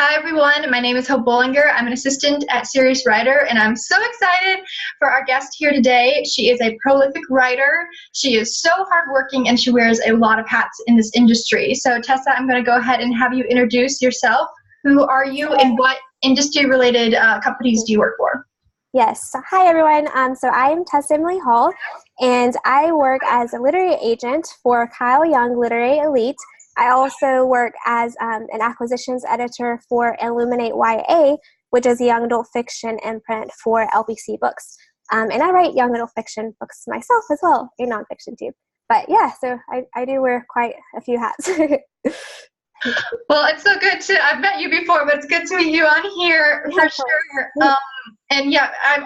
Hi, everyone. My name is Hope Bollinger. I'm an assistant at Serious Writer, and I'm so excited for our guest here today. She is a prolific writer. She is so hardworking, and she wears a lot of hats in this industry. So, Tessa, I'm going to go ahead and have you introduce yourself. Who are you, and what industry-related companies do you work for? Yes. So, hi, everyone. So I'm Tessa Emily Hall, and I work as a literary agent for Kyle Young Literary Elite. I also work as an acquisitions editor for Illuminate YA, which is a young adult fiction imprint for LBC Books. And I write young adult fiction books myself as well, and nonfiction too. But yeah, so I do wear quite a few hats. Well, it's so good I've met you before, but it's good to meet you on here for sure. And yeah, I'm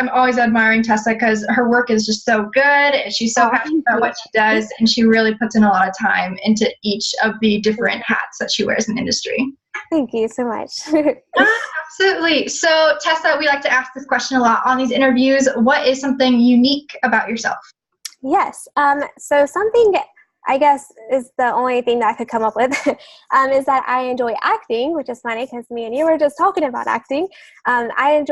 always admiring Tessa because her work is just so good, and she's so passionate about what she does, and she really puts in a lot of time into each of the different hats that she wears in the industry. Thank you so much. Absolutely. So, Tessa, we like to ask this question a lot on these interviews. What is something unique about yourself? Yes. So something, I guess, is the only thing that I could come up with, is that I enjoy acting, which is funny because me and you were just talking about acting. I've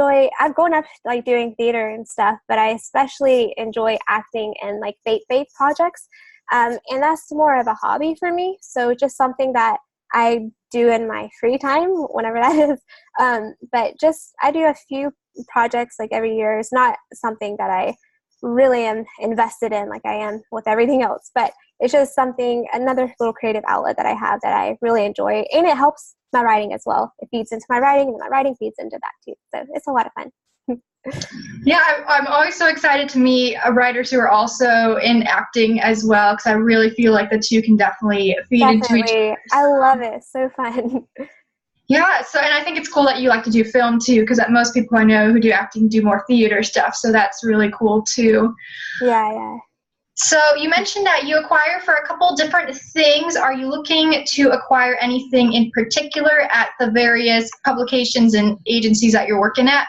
grown up like doing theater and stuff, but I especially enjoy acting in like faith-based projects. And that's more of a hobby for me. So just something that I do in my free time, whenever that is. But just, I do a few projects like every year. It's not something that I really am invested in like I am with everything else, but it's just another little creative outlet that I have that I really enjoy, and it helps my writing as well. It feeds into my writing, and my writing feeds into that too. So it's a lot of fun. Yeah, I'm always so excited to meet writers who are also in acting as well, because I really feel like the two can definitely feed into each other. I love it. So fun. Yeah, and I think it's cool that you like to do film too, because most people I know who do acting do more theater stuff, so that's really cool too. Yeah. So you mentioned that you acquire for a couple different things. Are you looking to acquire anything in particular at the various publications and agencies that you're working at?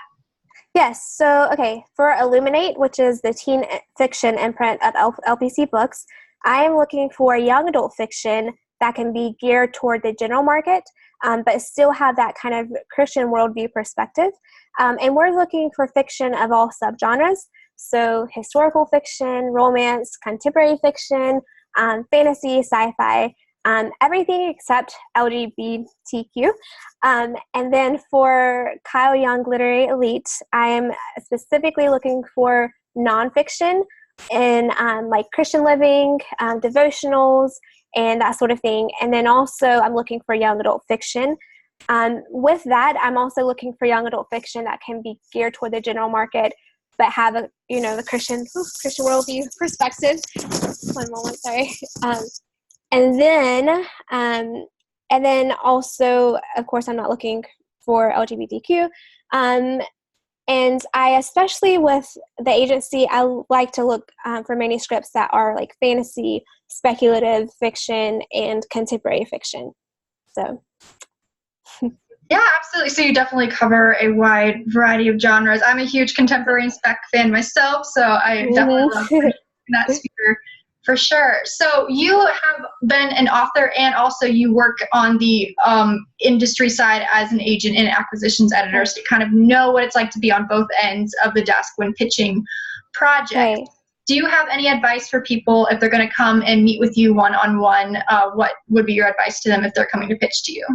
Yes. So, okay, for Illuminate, which is the teen fiction imprint of LPC Books, I am looking for young adult fiction that can be geared toward the general market, but still have that kind of Christian worldview perspective. And we're looking for fiction of all subgenres. So historical fiction, romance, contemporary fiction, fantasy, sci-fi, everything except LGBTQ. And then for Kyle Young Literary Elite, I am specifically looking for nonfiction in like Christian living, devotionals, and that sort of thing. And then also I'm looking for young adult fiction. With that, I'm also looking for young adult fiction that can be geared toward the general market, but have the Christian worldview perspective. One moment, sorry. And then also, of course, I'm not looking for LGBTQ. And I, especially with the agency, I like to look for manuscripts that are like fantasy, speculative fiction, and contemporary fiction. So. Yeah, absolutely. So you definitely cover a wide variety of genres. I'm a huge contemporary and spec fan myself, so I definitely love that sphere for sure. So you have been an author, and also you work on the industry side as an agent and acquisitions editor, so you kind of know what it's like to be on both ends of the desk when pitching projects. Right. Do you have any advice for people if they're going to come and meet with you one-on-one? What would be your advice to them if they're coming to pitch to you?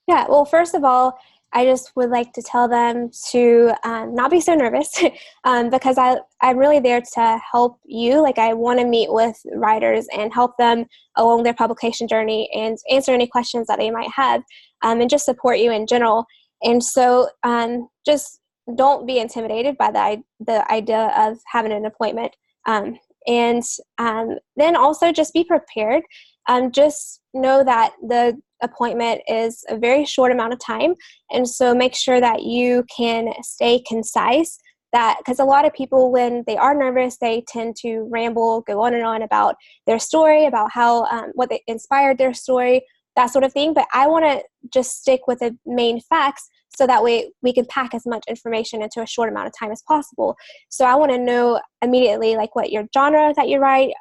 Yeah, well, first of all, I just would like to tell them to not be so nervous because I'm really there to help you. Like, I want to meet with writers and help them along their publication journey and answer any questions that they might have, and just support you in general. And so just don't be intimidated by the idea of having an appointment. And then also just be prepared. Just know that the appointment is a very short amount of time, and so make sure that you can stay concise, that because a lot of people, when they are nervous, they tend to ramble, go on and on about their story, about how what they inspired their story, that sort of thing. But I want to just stick with the main facts so that way we can pack as much information into a short amount of time as possible. So I want to know immediately like what your genre that you write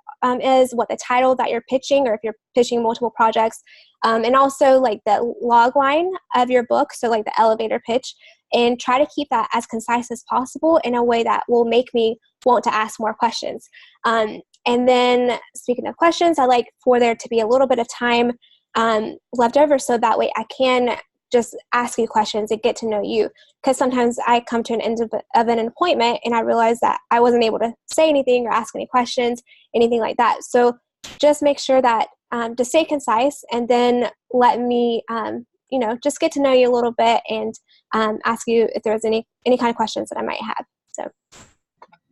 is, what the title that you're pitching, or if you're pitching multiple projects, and also like the log line of your book, so like the elevator pitch, and try to keep that as concise as possible in a way that will make me want to ask more questions. And then speaking of questions, I like for there to be a little bit of time left over so that way I can just ask you questions and get to know you. Because sometimes I come to an end of an appointment and I realize that I wasn't able to say anything or ask any questions, anything like that. So just make sure that to stay concise, and then let me, just get to know you a little bit and ask you if there's any kind of questions that I might have. So.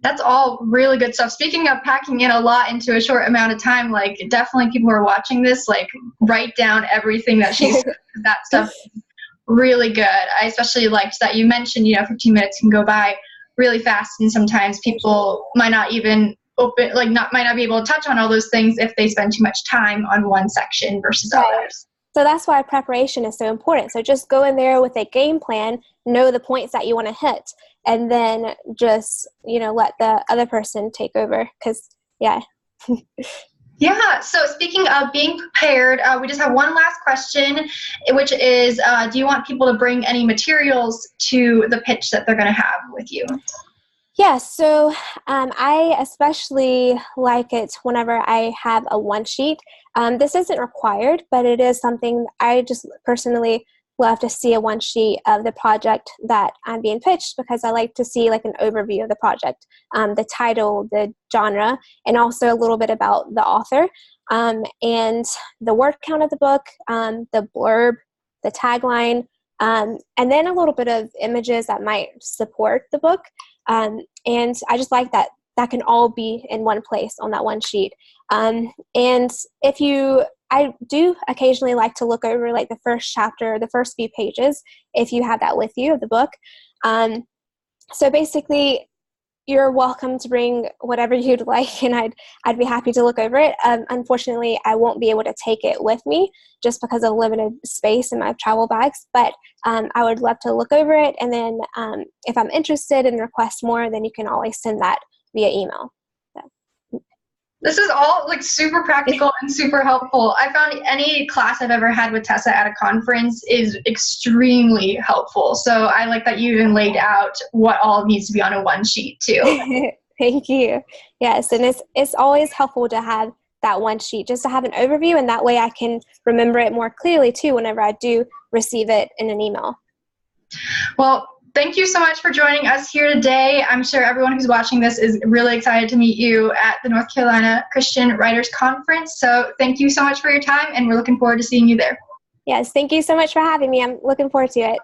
That's all really good stuff. Speaking of packing in a lot into a short amount of time, like definitely people who are watching this, like write down everything that she said. That stuff is really good. I especially liked that you mentioned, 15 minutes can go by really fast, and sometimes people might not even might not be able to touch on all those things if they spend too much time on one section versus others. So that's why preparation is so important. So just go in there with a game plan, know the points that you want to hit, and then just, let the other person take over. Because, yeah. Yeah. So speaking of being prepared, we just have one last question, which is, do you want people to bring any materials to the pitch that they're going to have with you? Yeah, so I especially like it whenever I have a one sheet. This isn't required, but it is something I just personally love to see, a one sheet of the project that I'm being pitched, because I like to see like an overview of the project, the title, the genre, and also a little bit about the author, and the word count of the book, the blurb, the tagline, and then a little bit of images that might support the book. And I just like that can all be in one place on that one sheet. And I do occasionally like to look over like the first chapter, the first few pages, if you have that with you of the book. So basically, you're welcome to bring whatever you'd like, and I'd be happy to look over it. Unfortunately, I won't be able to take it with me just because of limited space in my travel bags, but I would love to look over it, and then if I'm interested and request more, then you can always send that via email. So. This is all like super practical and super helpful. I found any class I've ever had with Tessa at a conference is extremely helpful. So I like that you even laid out what all needs to be on a one sheet too. Thank you. Yes, and it's always helpful to have that one sheet just to have an overview, and that way I can remember it more clearly too whenever I do receive it in an email. Well, thank you so much for joining us here today. I'm sure everyone who's watching this is really excited to meet you at the North Carolina Christian Writers Conference. So thank you so much for your time, and we're looking forward to seeing you there. Yes, thank you so much for having me. I'm looking forward to it.